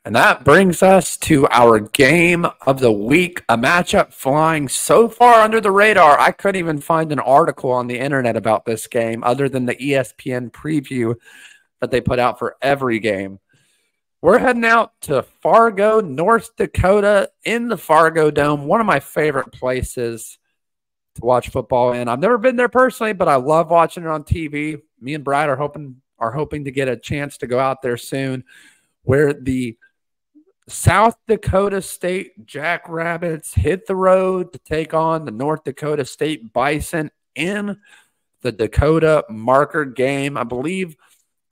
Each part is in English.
And that brings us to our game of the week, a matchup flying so far under the radar. I couldn't even find an article on the internet about this game other than the ESPN preview that they put out for every game. We're heading out to Fargo, North Dakota, in the Fargo Dome, one of my favorite places to watch football in. I've never been there personally, but I love watching it on TV. Me and Brad are hoping to get a chance to go out there soon, where the South Dakota State Jackrabbits hit the road to take on the North Dakota State Bison in the Dakota marker game. I believe,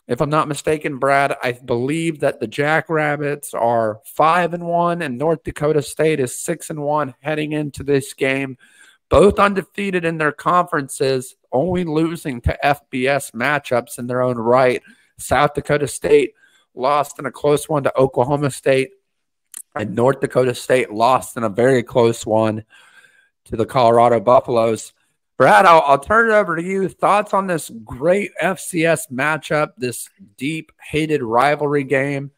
if I'm not mistaken, Brad, I believe that the Jackrabbits are 5-1 and North Dakota State is 6-1 heading into this game. Both undefeated in their conferences, only losing to FBS matchups in their own right. South Dakota State lost in a close one to Oklahoma State, and North Dakota State lost in a very close one to the Colorado Buffaloes. Brad, I'll turn it over to you. Thoughts on this great FCS matchup, this deep-hated rivalry game,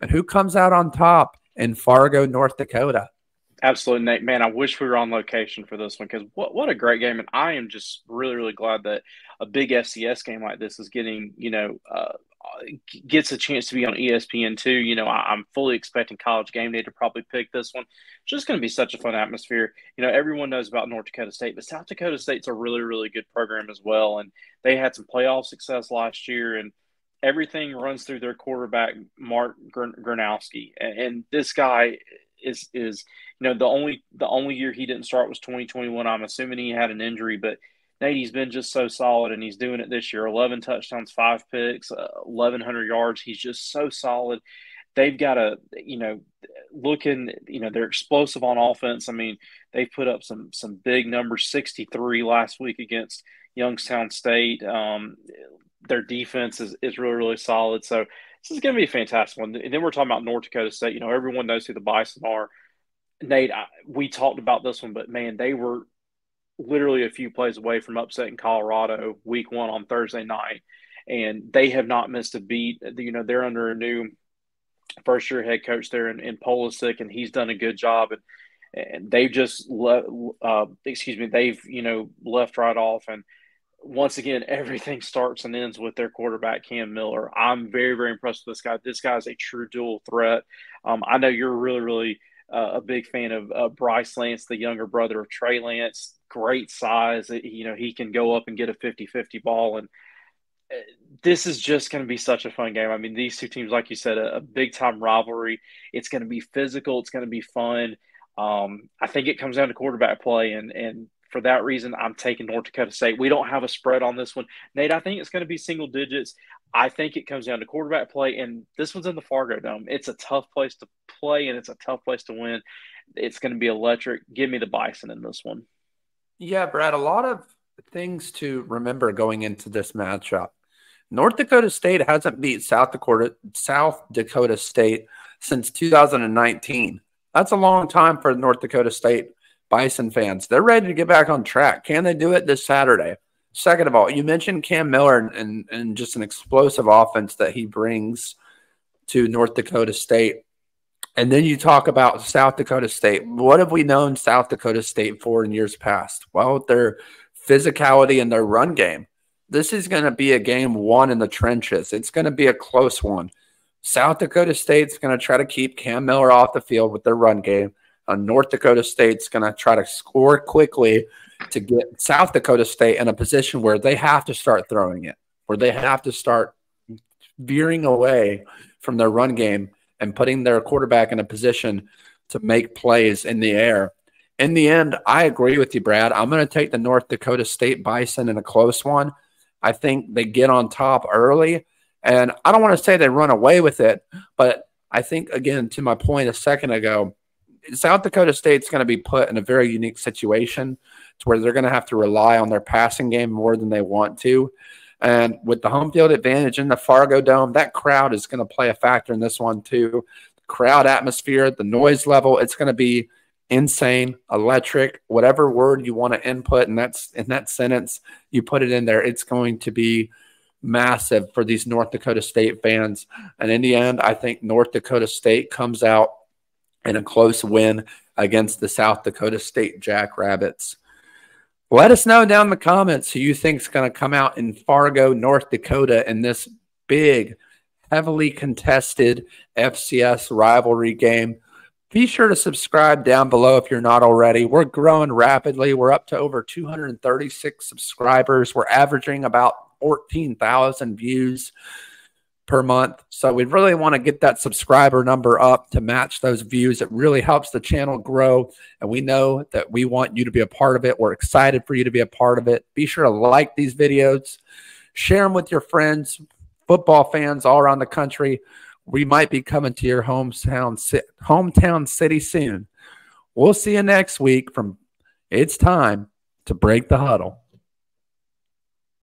and who comes out on top in Fargo, North Dakota? Absolutely, Nate. Man, I wish we were on location for this one because what a great game. And I am just really, really glad that a big FCS game like this is getting, gets a chance to be on ESPN2. I'm fully expecting College Game Day to probably pick this one. It's just going to be such a fun atmosphere. Everyone knows about North Dakota State, but South Dakota State's a really, really good program as well. And they had some playoff success last year, and everything runs through their quarterback, Mark Gronowski. And this guy is the only year he didn't start was 2021. I'm assuming he had an injury, but Nate, he's been just so solid, and he's doing it this year. 11 touchdowns, 5 picks, 1,100 yards. He's just so solid. They've got they're explosive on offense. I mean, they've put up some big numbers, 63 last week against Youngstown State. Their defense is really, really solid. So this is going to be a fantastic one. And then we're talking about North Dakota State. Everyone knows who the Bison are. Nate, we talked about this one, but, man, they were literally a few plays away from upsetting Colorado week 1 on Thursday night, and they have not missed a beat. They're under a new first-year head coach there in Pulisic, and he's done a good job. And they've just they've left right off. And once again, everything starts and ends with their quarterback, Cam Miller. I'm very, very impressed with this guy. This guy is a true dual threat. I know you're really, really a big fan of Bryce Lance, the younger brother of Trey Lance. Great size. He can go up and get a 50-50 ball. And this is just going to be such a fun game. I mean, these two teams, like you said, a big-time rivalry. It's going to be physical. It's going to be fun. I think it comes down to quarterback play, and for that reason, I'm taking North Dakota State. We don't have a spread on this one. Nate, I think it's going to be single digits. I think it comes down to quarterback play, and this one's in the Fargo Dome. It's a tough place to play, and it's a tough place to win. It's going to be electric. Give me the Bison in this one. Yeah, Brad, a lot of things to remember going into this matchup. North Dakota State hasn't beat South Dakota State since 2019. That's a long time for North Dakota State Bison fans. They're ready to get back on track. Can they do it this Saturday? Second of all, you mentioned Cam Miller and just an explosive offense that he brings to North Dakota State. And then you talk about South Dakota State. What have we known South Dakota State for in years past? Well, their physicality and their run game. This is going to be a game won in the trenches. It's going to be a close one. South Dakota State's going to try to keep Cam Miller off the field with their run game. North Dakota State's going to try to score quickly to get South Dakota State in a position where they have to start throwing it, where they have to start veering away from their run game and putting their quarterback in a position to make plays in the air. In the end, I agree with you, Brad. I'm going to take the North Dakota State Bison in a close one. I think they get on top early, and I don't want to say they run away with it, but I think, again, to my point a second ago, South Dakota State's going to be put in a very unique situation to where they're going to have to rely on their passing game more than they want to. And with the home field advantage in the Fargo Dome, that crowd is going to play a factor in this one too. The crowd atmosphere, the noise level, it's going to be insane, electric, whatever word you want to input in that sentence, you put it in there. It's going to be massive for these North Dakota State fans. And in the end, I think North Dakota State comes out in a close win against the South Dakota State Jackrabbits. Let us know down in the comments who you think is going to come out in Fargo, North Dakota in this big, heavily contested FCS rivalry game. Be sure to subscribe down below if you're not already. We're growing rapidly. We're up to over 236 subscribers. We're averaging about 14,000 views per month. So we really want to get that subscriber number up to match those views. It really helps the channel grow, and we know that we want you to be a part of it. We're excited for you to be a part of it. Be sure to like these videos, share them with your friends, football fans all around the country. We might be coming to your hometown city soon. We'll see you next week from It's Time to Break the Huddle.